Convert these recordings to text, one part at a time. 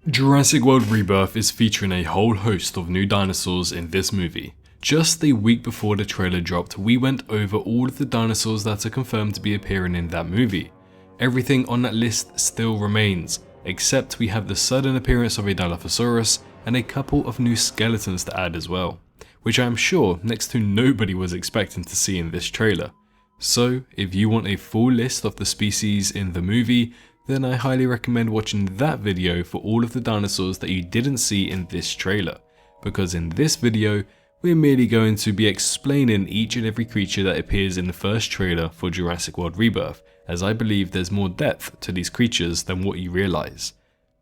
Jurassic World Rebirth is featuring a whole host of new dinosaurs in this movie. Just a week before the trailer dropped, we went over all of the dinosaurs that are confirmed to be appearing in that movie. Everything on that list still remains, except we have the sudden appearance of a Dilophosaurus and a couple of new skeletons to add as well, which I am sure next to nobody was expecting to see in this trailer. So if you want a full list of the species in the movie, then I highly recommend watching that video for all of the dinosaurs that you didn't see in this trailer, because in this video, we're merely going to be explaining each and every creature that appears in the first trailer for Jurassic World Rebirth, as I believe there's more depth to these creatures than what you realise.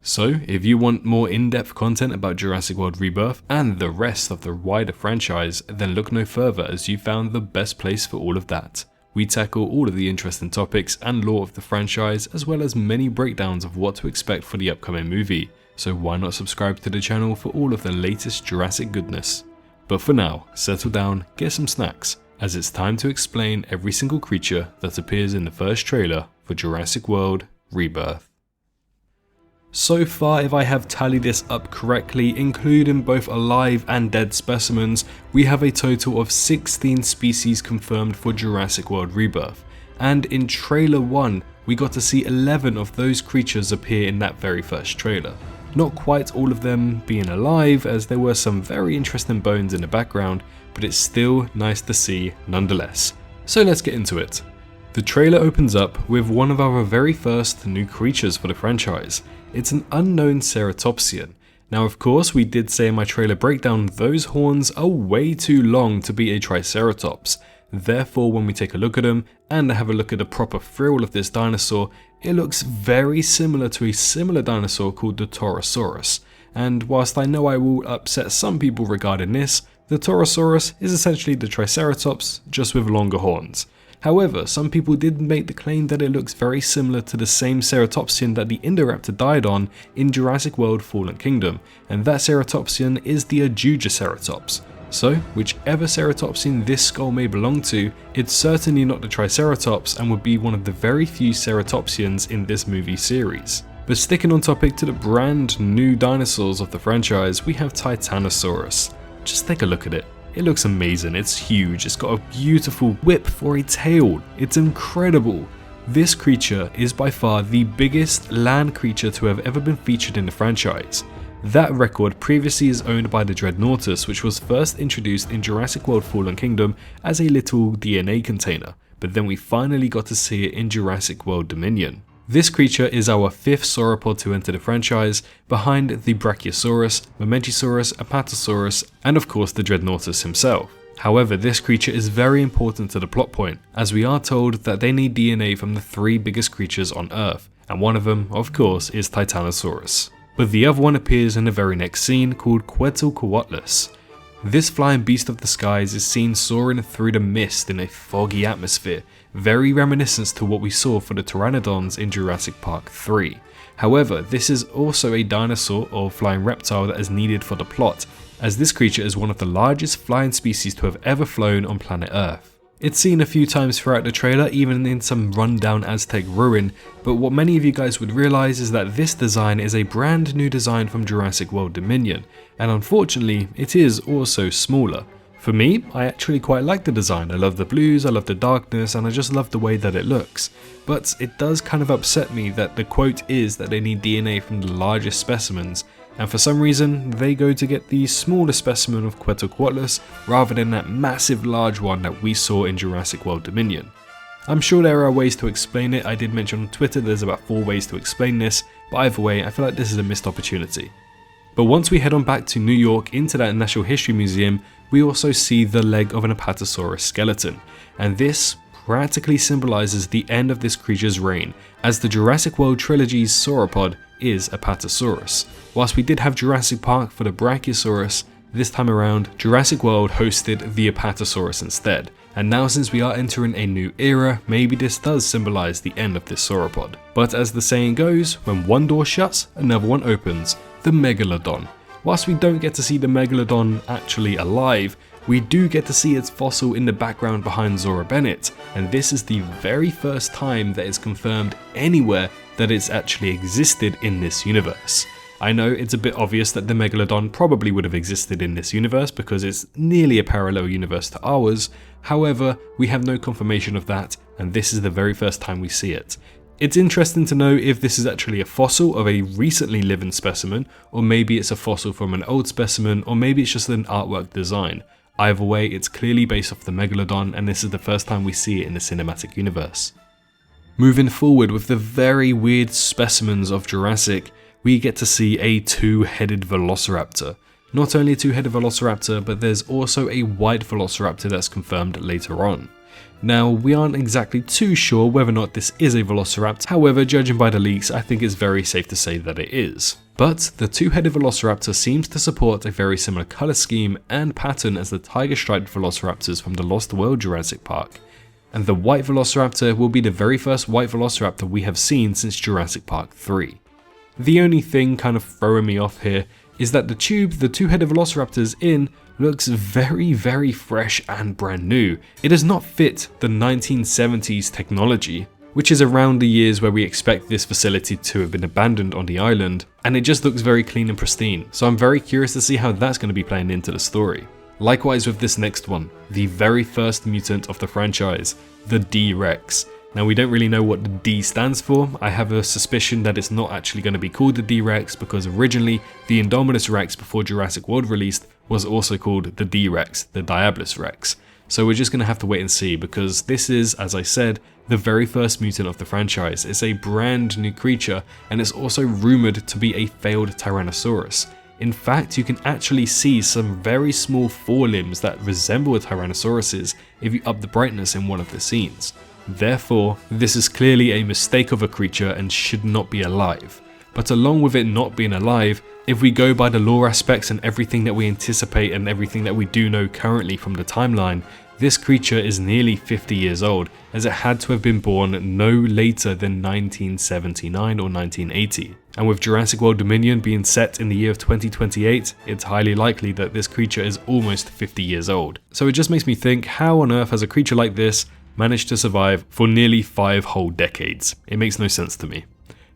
So if you want more in-depth content about Jurassic World Rebirth and the rest of the wider franchise, then look no further as you found the best place for all of that. We tackle all of the interesting topics and lore of the franchise, as well as many breakdowns of what to expect for the upcoming movie, so why not subscribe to the channel for all of the latest Jurassic goodness. But for now, settle down, get some snacks, as it's time to explain every single creature that appears in the first trailer for Jurassic World Rebirth. So far, if I have tallied this up correctly, including both alive and dead specimens, we have a total of 16 species confirmed for Jurassic World Rebirth, and in trailer 1, we got to see 11 of those creatures appear in that very first trailer. Not quite all of them being alive, as there were some very interesting bones in the background, but it's still nice to see nonetheless. So let's get into it. The trailer opens up with one of our very first new creatures for the franchise. It's an unknown ceratopsian. Now of course we did say in my trailer breakdown those horns are way too long to be a triceratops. Therefore when we take a look at them and have a look at the proper frill of this dinosaur, it looks very similar to a similar dinosaur called the Torosaurus. And whilst I know I will upset some people regarding this, the Torosaurus is essentially the Triceratops just with longer horns. However, some people did make the claim that it looks very similar to the same ceratopsian that the Indoraptor died on in Jurassic World Fallen Kingdom, and that ceratopsian is the Ajujaceratops. So, whichever ceratopsian this skull may belong to, it's certainly not the Triceratops and would be one of the very few ceratopsians in this movie series. But sticking on topic to the brand new dinosaurs of the franchise, we have Titanosaurus. Just take a look at it. It looks amazing, it's huge, it's got a beautiful whip for a tail, it's incredible. This creature is by far the biggest land creature to have ever been featured in the franchise. That record previously is owned by the Dreadnoughtus, which was first introduced in Jurassic World Fallen Kingdom as a little DNA container, but then we finally got to see it in Jurassic World Dominion. This creature is our 5th sauropod to enter the franchise, behind the Brachiosaurus, Mamenchisaurus, Apatosaurus, and of course the Dreadnoughtus himself. However, this creature is very important to the plot point, as we are told that they need DNA from the 3 biggest creatures on Earth, and one of them, of course, is Titanosaurus. But the other one appears in the very next scene, called Quetzalcoatlus. This flying beast of the skies is seen soaring through the mist in a foggy atmosphere, very reminiscent to what we saw for the Pteranodons in Jurassic Park 3. However, this is also a dinosaur or flying reptile that is needed for the plot, as this creature is one of the largest flying species to have ever flown on planet Earth. It's seen a few times throughout the trailer, even in some rundown Aztec ruin, but what many of you guys would realise is that this design is a brand new design from Jurassic World Dominion, and unfortunately it is also smaller. For me, I actually quite like the design. I love the blues, I love the darkness, and I just love the way that it looks. But it does kind of upset me that the quote is that they need DNA from the largest specimens, and for some reason they go to get the smaller specimen of Quetzalcoatlus rather than that massive large one that we saw in Jurassic World Dominion. I'm sure there are ways to explain it. I did mention on Twitter there's about 4 ways to explain this, but either way I feel like this is a missed opportunity. But once we head on back to New York into that Natural History Museum, we also see the leg of an Apatosaurus skeleton, and this practically symbolises the end of this creature's reign, as the Jurassic World trilogy's sauropod is Apatosaurus. Whilst we did have Jurassic Park for the Brachiosaurus, this time around Jurassic World hosted the Apatosaurus instead, and now since we are entering a new era, maybe this does symbolise the end of this sauropod. But as the saying goes, when one door shuts, another one opens, the Megalodon. Whilst we don't get to see the Megalodon actually alive, we do get to see its fossil in the background behind Zora Bennett, and this is the very first time that it's confirmed anywhere that it's actually existed in this universe. I know it's a bit obvious that the Megalodon probably would have existed in this universe because it's nearly a parallel universe to ours. However, we have no confirmation of that, and this is the very first time we see it. It's interesting to know if this is actually a fossil of a recently living specimen, or maybe it's a fossil from an old specimen, or maybe it's just an artwork design. Either way, it's clearly based off the Megalodon, and this is the first time we see it in the cinematic universe. Moving forward with the very weird specimens of Jurassic, we get to see a two-headed velociraptor. Not only a two-headed velociraptor, but there's also a white velociraptor that's confirmed later on. Now, we aren't exactly too sure whether or not this is a velociraptor, however, judging by the leaks, I think it's very safe to say that it is. But the two-headed velociraptor seems to support a very similar colour scheme and pattern as the tiger-striped velociraptors from the Lost World Jurassic Park. And the white velociraptor will be the very first white velociraptor we have seen since Jurassic Park 3. The only thing kind of throwing me off here is that the tube the two-headed velociraptor's in looks very fresh and brand new. It does not fit the 1970s technology, which is around the years where we expect this facility to have been abandoned on the island, and it just looks very clean and pristine, so I'm very curious to see how that's going to be playing into the story. Likewise with this next one, the very first mutant of the franchise, the D-Rex. Now, we don't really know what the D stands for. I have a suspicion that it's not actually going to be called the D-Rex because originally the Indominus Rex before Jurassic World released was also called the D-Rex, the Diabolus Rex. So we're just going to have to wait and see because this is, as I said, the very first mutant of the franchise. It's a brand new creature and it's also rumoured to be a failed Tyrannosaurus. In fact, you can actually see some very small forelimbs that resemble a Tyrannosaurus's if you up the brightness in one of the scenes. Therefore, this is clearly a mistake of a creature and should not be alive. But along with it not being alive, if we go by the lore aspects and everything that we anticipate and everything that we do know currently from the timeline, this creature is nearly 50 years old, as it had to have been born no later than 1979 or 1980. And with Jurassic World Dominion being set in the year of 2028, it's highly likely that this creature is almost 50 years old. So it just makes me think, how on earth has a creature like this managed to survive for nearly 5 whole decades? It makes no sense to me.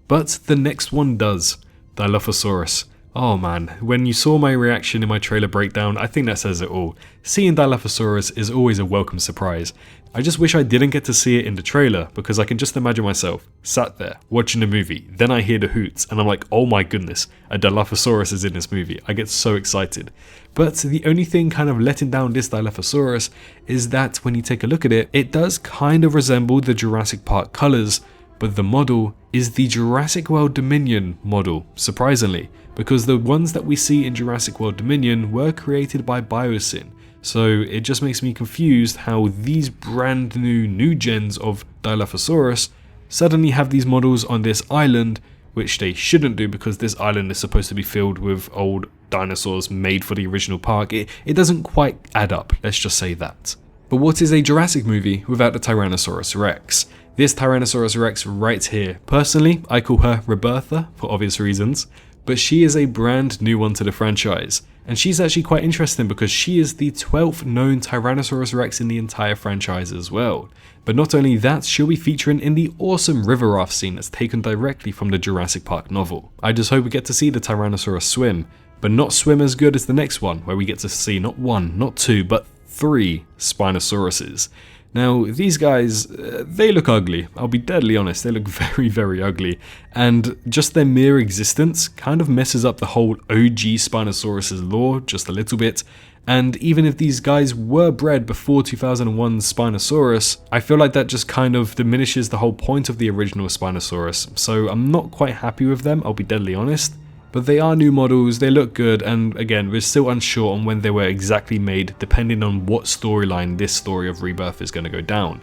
But the next one does. Dilophosaurus. Oh man, when you saw my reaction in my trailer breakdown, I think that says it all. Seeing Dilophosaurus is always a welcome surprise. I just wish I didn't get to see it in the trailer, because I can just imagine myself sat there watching the movie, then I hear the hoots and I'm like, oh my goodness, a Dilophosaurus is in this movie. I get so excited. But the only thing kind of letting down this Dilophosaurus is that when you take a look at it, it does kind of resemble the Jurassic Park colours, but the model is the Jurassic World Dominion model, surprisingly, because the ones that we see in Jurassic World Dominion were created by Biosyn. So it just makes me confused how these brand new gens of Dilophosaurus suddenly have these models on this island, which they shouldn't do because this island is supposed to be filled with old dinosaurs made for the original park. It doesn't quite add up, let's just say that. But what is a Jurassic movie without the Tyrannosaurus Rex? This Tyrannosaurus Rex right here. Personally, I call her Rebirth'S for obvious reasons, but she is a brand new one to the franchise. And she's actually quite interesting because she is the 12th known Tyrannosaurus Rex in the entire franchise as well. But not only that, she'll be featuring in the awesome river raft scene that's taken directly from the Jurassic Park novel. I just hope we get to see the Tyrannosaurus swim, but not swim as good as the next one, where we get to see not 1, not 2, but 3 Spinosauruses. Now, these guys, they look ugly. I'll be deadly honest, they look very ugly. And just their mere existence kind of messes up the whole OG Spinosaurus' lore just a little bit. And even if these guys were bred before 2001's Spinosaurus, I feel like that just kind of diminishes the whole point of the original Spinosaurus. So I'm not quite happy with them, I'll be deadly honest. But they are new models, they look good, and again, we're still unsure on when they were exactly made, depending on what storyline this story of Rebirth is going to go down.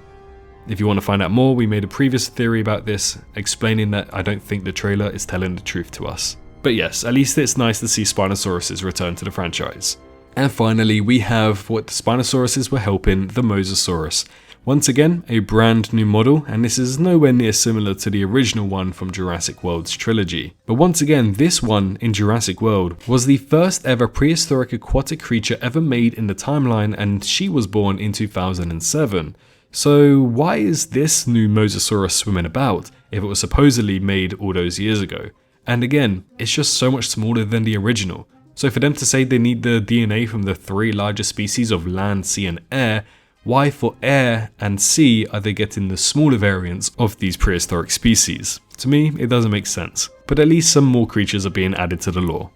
If you want to find out more, we made a previous theory about this, explaining that I don't think the trailer is telling the truth to us. But yes, at least it's nice to see Spinosauruses return to the franchise. And finally, we have what the Spinosauruses were helping, the Mosasaurus. Once again, a brand new model, and this is nowhere near similar to the original one from Jurassic World's trilogy. But once again, this one in Jurassic World was the first ever prehistoric aquatic creature ever made in the timeline, and she was born in 2007. So why is this new Mosasaurus swimming about if it was supposedly made all those years ago? And again, it's just so much smaller than the original. So for them to say they need the DNA from the 3 largest species of land, sea and air, why for air and sea are they getting the smaller variants of these prehistoric species? To me, it doesn't make sense, but at least some more creatures are being added to the lore.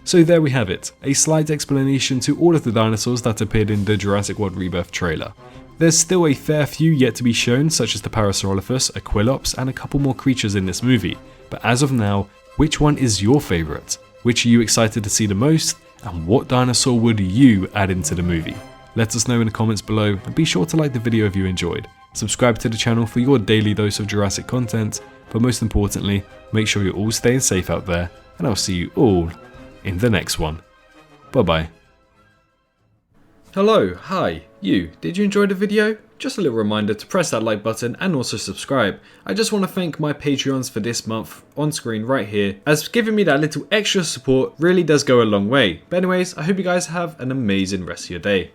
So there we have it, a slight explanation to all of the dinosaurs that appeared in the Jurassic World Rebirth trailer. There's still a fair few yet to be shown, such as the Parasaurolophus, Aquilops, and a couple more creatures in this movie, but as of now, which one is your favourite? Which are you excited to see the most? And what dinosaur would you add into the movie? Let us know in the comments below, and be sure to like the video if you enjoyed. Subscribe to the channel for your daily dose of Jurassic content, but most importantly, make sure you're all staying safe out there, and I'll see you all in the next one. Bye bye. Hello, hi, you. Did you enjoy the video? Just a little reminder to press that like button and also subscribe. I just want to thank my Patreons for this month on screen right here, as giving me that little extra support really does go a long way. But anyways, I hope you guys have an amazing rest of your day.